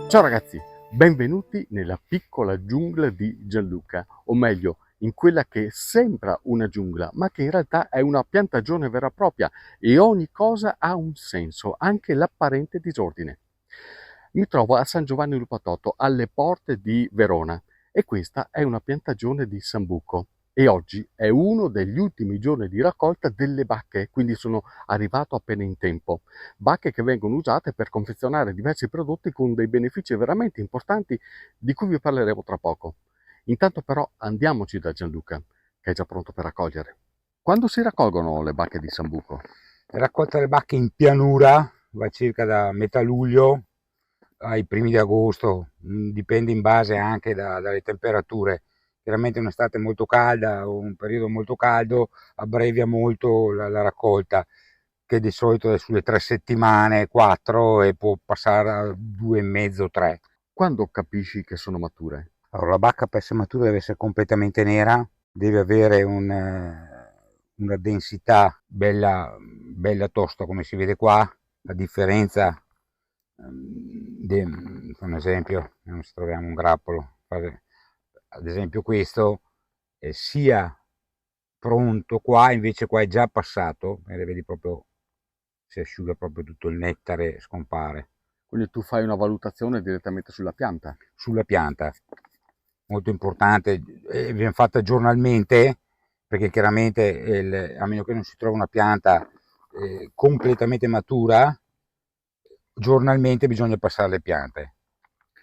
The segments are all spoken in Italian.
Ciao ragazzi, benvenuti nella piccola giungla di Gianluca, o meglio, in quella che sembra una giungla, ma che in realtà è una piantagione vera e propria e ogni cosa ha un senso, anche l'apparente disordine. Mi trovo a San Giovanni Lupatotto, alle porte di Verona, e questa è una piantagione di sambuco. E oggi è uno degli ultimi giorni di raccolta delle bacche, quindi sono arrivato appena in tempo. Bacche che vengono usate per confezionare diversi prodotti con dei benefici veramente importanti di cui vi parleremo tra poco. Intanto però andiamoci da Gianluca, che è già pronto per raccogliere. Quando si raccolgono le bacche di sambuco? La raccolta delle bacche in pianura va circa da metà luglio ai primi di agosto, dipende in base anche dalle temperature. Chiaramente un'estate molto calda o un periodo molto caldo abbrevia molto la raccolta, che di solito è sulle 3 settimane, 4, e può passare a 2 e mezzo, 3. Quando capisci che sono mature? Allora, la bacca per essere matura deve essere completamente nera, deve avere una densità bella tosta, come si vede qua. La differenza, per esempio, se troviamo un grappolo, ad esempio questo, sia pronto qua, invece qua è già passato, e vedi proprio, si asciuga proprio tutto il nettare, scompare Quindi tu fai una valutazione direttamente sulla pianta. sulla pianta. Molto importante, viene fatta giornalmente, perché chiaramente a meno che non si trova una pianta completamente matura, giornalmente bisogna passare le piante.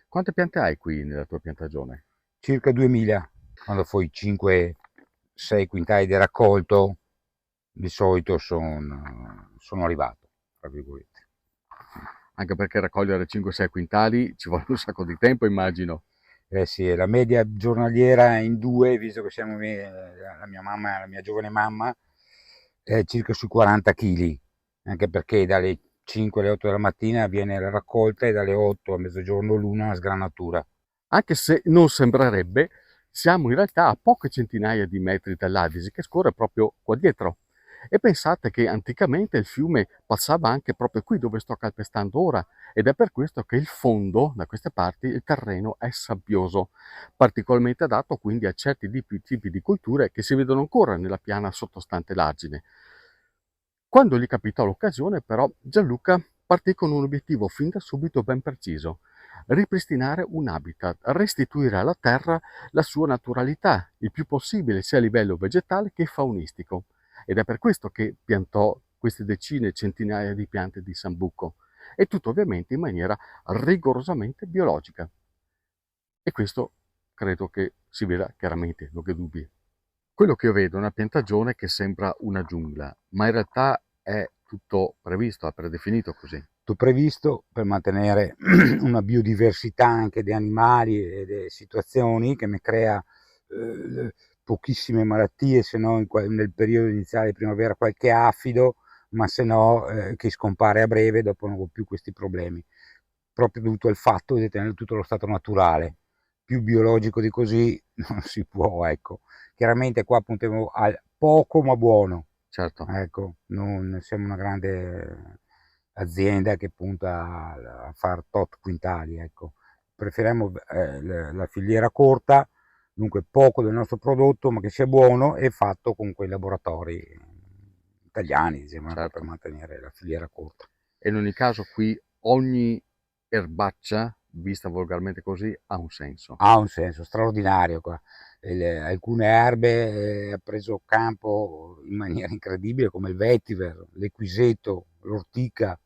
Quante piante hai qui nella tua piantagione? Circa 2000, quando poi 5-6 quintali di raccolto, di solito sono arrivato, tra virgolette. Anche perché raccogliere 5-6 quintali ci vuole un sacco di tempo, immagino. Eh sì, la media giornaliera in due, visto che siamo la mia mamma e la mia giovane mamma, è circa sui 40 kg, anche perché dalle 5 alle 8 della mattina avviene la raccolta e dalle 8 a mezzogiorno l'una la sgranatura. Anche se non sembrerebbe, siamo in realtà a poche centinaia di metri dall'Adisi che scorre proprio qua dietro. E pensate che anticamente il fiume passava anche proprio qui dove sto calpestando ora ed è per questo che il fondo, da queste parti, il terreno è sabbioso, particolarmente adatto quindi a certi tipi di colture che si vedono ancora nella piana sottostante l'argine. Quando gli capitò l'occasione, però, Gianluca partì con un obiettivo fin da subito ben preciso: ripristinare un habitat, restituire alla terra la sua naturalità, il più possibile sia a livello vegetale che faunistico. Ed è per questo che piantò queste decine, centinaia di piante di sambuco, e tutto ovviamente in maniera rigorosamente biologica. E questo credo che si veda chiaramente, non che dubbi. Quello che io vedo è una piantagione che sembra una giungla, ma in realtà è tutto previsto, è predefinito così. Tutto previsto per mantenere una biodiversità anche di animali e di situazioni che mi crea pochissime malattie, se no nel periodo iniziale di primavera qualche afido, ma se no che scompare a breve, dopo non ho più questi problemi. Proprio dovuto al fatto di tenere tutto allo stato naturale. Più biologico di così non si può, ecco. Chiaramente qua puntiamo al poco ma buono, Certo, ecco, non siamo una grande azienda che punta a far tot quintali, ecco. Preferiamo la filiera corta, dunque poco del nostro prodotto, ma che sia buono e fatto con quei laboratori italiani, diciamo, ecco, per certo. mantenere la filiera corta. E in ogni caso qui ogni erbaccia, vista volgarmente così, ha un senso. Ha un senso straordinario qua. Alcune erbe ha preso campo in maniera incredibile, come il vetiver, l'equiseto, l'ortica,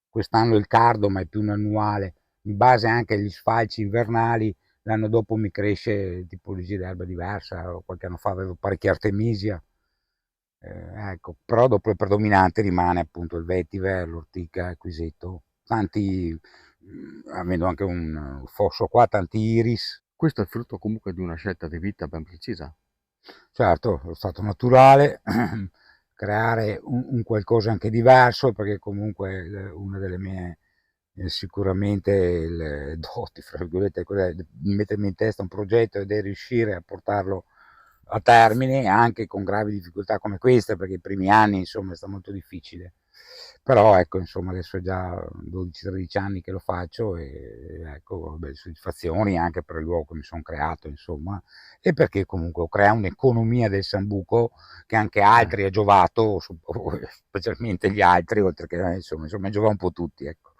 quest'anno il cardo, ma è più un annuale. In base anche agli sfalci invernali, l'anno dopo mi cresce tipologia di erba diversa. Qualche anno fa avevo parecchia artemisia, ecco. Però dopo il predominante rimane appunto il vetiver, l'ortica, l'equiseto, tanti, avendo anche un fosso qua, tanti iris. Questo è il frutto comunque di una scelta di vita ben precisa. Certo, lo stato naturale, creare un qualcosa anche diverso, perché comunque una delle mie, sicuramente doti, fra virgolette, è quella di mettermi in testa un progetto ed è riuscire a portarlo a termine, anche con gravi difficoltà come questa, perché i primi anni, insomma, è stato molto difficile. Però ecco, insomma, adesso è già 12-13 anni che lo faccio e ecco, vabbè, soddisfazioni anche per il luogo che mi sono creato, insomma, e perché comunque ho creato un'economia del Sambuco che anche Eh, altri ha giovato, specialmente gli altri, oltre che insomma giova un po' tutti, ecco.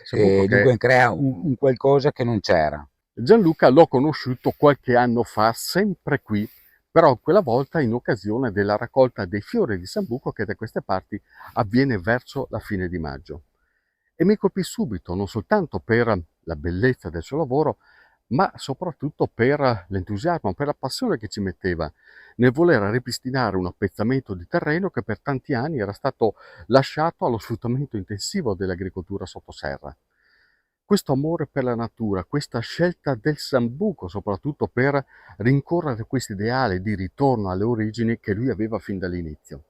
Sambuco E che dunque crea un qualcosa che non c'era. Gianluca l'ho conosciuto qualche anno fa, sempre qui, però quella volta in occasione della raccolta dei fiori di Sambuco che da queste parti avviene verso la fine di maggio. E mi colpì subito, non soltanto per la bellezza del suo lavoro, ma soprattutto per l'entusiasmo, per la passione che ci metteva nel voler ripristinare un appezzamento di terreno che per tanti anni era stato lasciato allo sfruttamento intensivo dell'agricoltura sottoserra. Questo amore per la natura, questa scelta del Sambuco, soprattutto per rincorrere questo ideale di ritorno alle origini che lui aveva fin dall'inizio.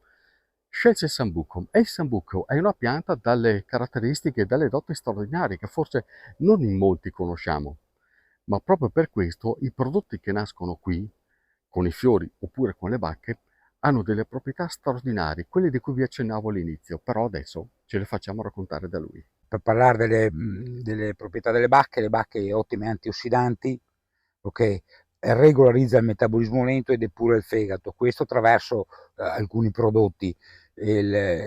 Scelse il Sambuco e il Sambuco è una pianta dalle caratteristiche e dalle doti straordinarie che forse non in molti conosciamo, ma proprio per questo i prodotti che nascono qui, con i fiori oppure con le bacche, hanno delle proprietà straordinarie, quelle di cui vi accennavo all'inizio, però adesso ce le facciamo raccontare da lui. Per parlare delle proprietà delle bacche, le bacche ottime antiossidanti, ok? Regolarizza il metabolismo lento e depura il fegato, questo attraverso alcuni prodotti.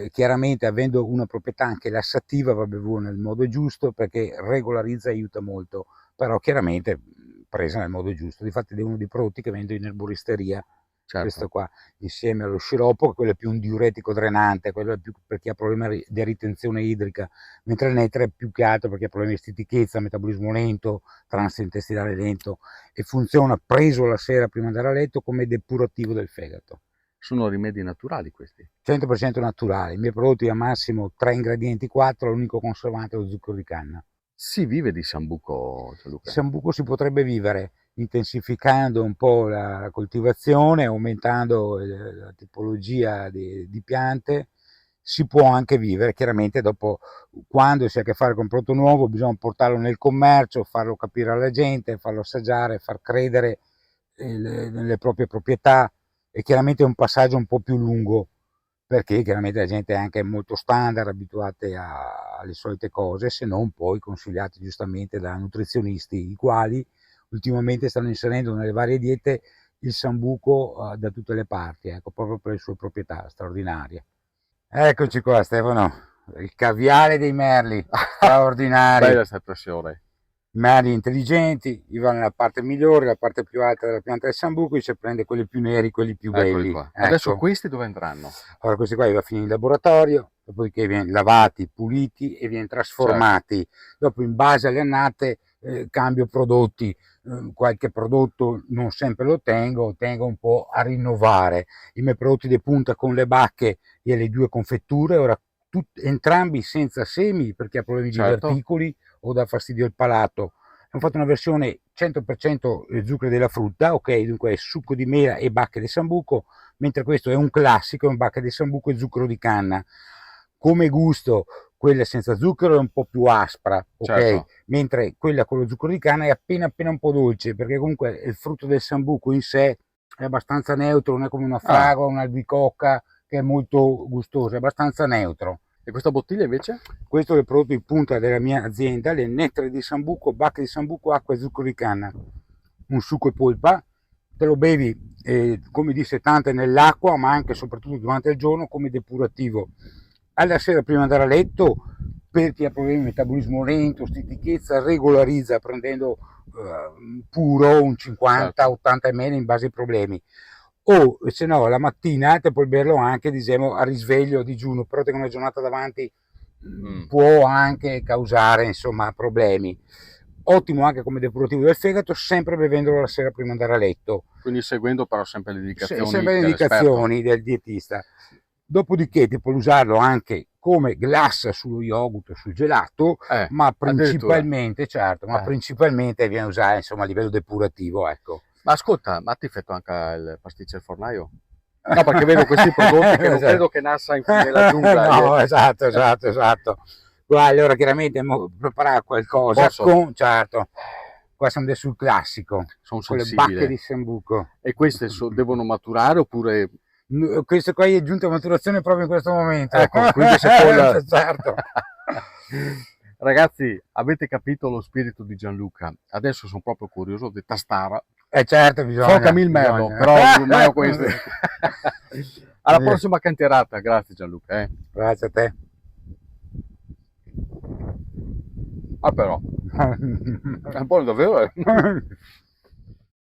Chiaramente avendo una proprietà anche lassativa va bevuto nel modo giusto perché regolarizza e aiuta molto, però chiaramente presa nel modo giusto. Difatti è uno dei prodotti che vendo in erboristeria, questo Certo. qua, insieme allo sciroppo, che quello è più un diuretico drenante, quello è più per chi ha problemi di ritenzione idrica, mentre il nettare è più che altro perché ha problemi di stitichezza, metabolismo lento, transito intestinale lento, e funziona preso la sera prima di andare a letto come depurativo del fegato. Sono rimedi naturali questi. 100% naturale, i miei prodotti al massimo 3 ingredienti, 4, l'unico conservante è lo zucchero di canna. Si vive di Sambuco, Il Gianluca. Sambuco si potrebbe vivere intensificando un po' la coltivazione, aumentando la tipologia di piante, si può anche vivere. Chiaramente dopo, quando si ha a che fare con un prodotto nuovo, bisogna portarlo nel commercio, farlo capire alla gente, farlo assaggiare, far credere nelle proprie proprietà, e chiaramente è un passaggio un po' più lungo perché chiaramente la gente è anche molto standard, abituate alle solite cose, se non poi consigliate giustamente da nutrizionisti, i quali ultimamente stanno inserendo nelle varie diete il sambuco da tutte le parti, ecco, proprio per le sue proprietà straordinarie. Eccoci qua, Stefano, il caviale dei merli, straordinari. Bella questa espressione. Merli intelligenti, gli va nella parte migliore, la parte più alta della pianta del sambuco, e si prende quelli più neri, quelli più Eccoli belli. qua. Adesso Ecco. questi dove andranno? Allora, questi qua li va a finire in laboratorio, dopodiché viene lavati, puliti e viene Certo. trasformati. Dopo, in base alle annate, cambio prodotti. Qualche prodotto non sempre lo tengo un po' a rinnovare. I miei prodotti di punta con le bacche e le due confetture, ora entrambi senza semi perché ha problemi di Certo. verticoli o dà fastidio al palato. Abbiamo fatto una versione 100% zucchero della frutta, ok, dunque è succo di mela e bacche di sambuco, mentre questo è un classico, è un bacche di sambuco e zucchero di canna. Come gusto, quella senza zucchero è un po' più aspra, ok? Certo. Mentre quella con lo zucchero di canna è appena appena un po' dolce, perché comunque il frutto del sambuco in sé è abbastanza neutro, non è come una Ah, fragola, un'albicocca che è molto gustosa, è abbastanza neutro. e questa bottiglia invece? Questo è il prodotto di punta della mia azienda, le nettare di sambuco, bacche di sambuco, acqua e zucchero di canna. Un succo e polpa, te lo bevi, come disse Tante, nell'acqua, ma anche e soprattutto durante il giorno come depurativo. Alla sera prima di andare a letto, per chi ha problemi di metabolismo lento, stitichezza, regolarizza prendendo puro un Certo. 50-80 ml in base ai problemi. O se no la mattina te puoi berlo anche, diciamo, a risveglio, a digiuno, però te con una giornata davanti Mm. può anche causare, insomma, problemi. Ottimo anche come depurativo del fegato, sempre bevendolo la sera prima di andare a letto, Quindi seguendo però sempre le indicazioni sempre le dell'esperto. indicazioni del dietista. Dopodiché ti puoi usarlo anche come glassa sullo yogurt o sul gelato, ma Addirittura. principalmente, certo, ma Eh. principalmente viene usato, insomma, a livello depurativo, ecco. Ma ascolta, ma ti effettua anche il pasticcio al fornaio? No, perché vedo questi prodotti che non credo che nasca nella giungla. No, esatto, esatto, esatto. Qua allora chiaramente preparare qualcosa Posso? con, certo, qua siamo sul classico, Sono con le bacche di sensibile. sambuco. E queste devono maturare oppure... Questo qua è giunto a maturazione proprio in questo momento. Ecco, quindi seconda... Certo. Ragazzi, avete capito lo spirito di Gianluca? Adesso sono proprio curioso di tastare. Certo, bisogna. Focami il merlo, bisogna. però non ho queste. Alla Sì. prossima cantierata, grazie Gianluca. Grazie a te. Ah però, è buono davvero.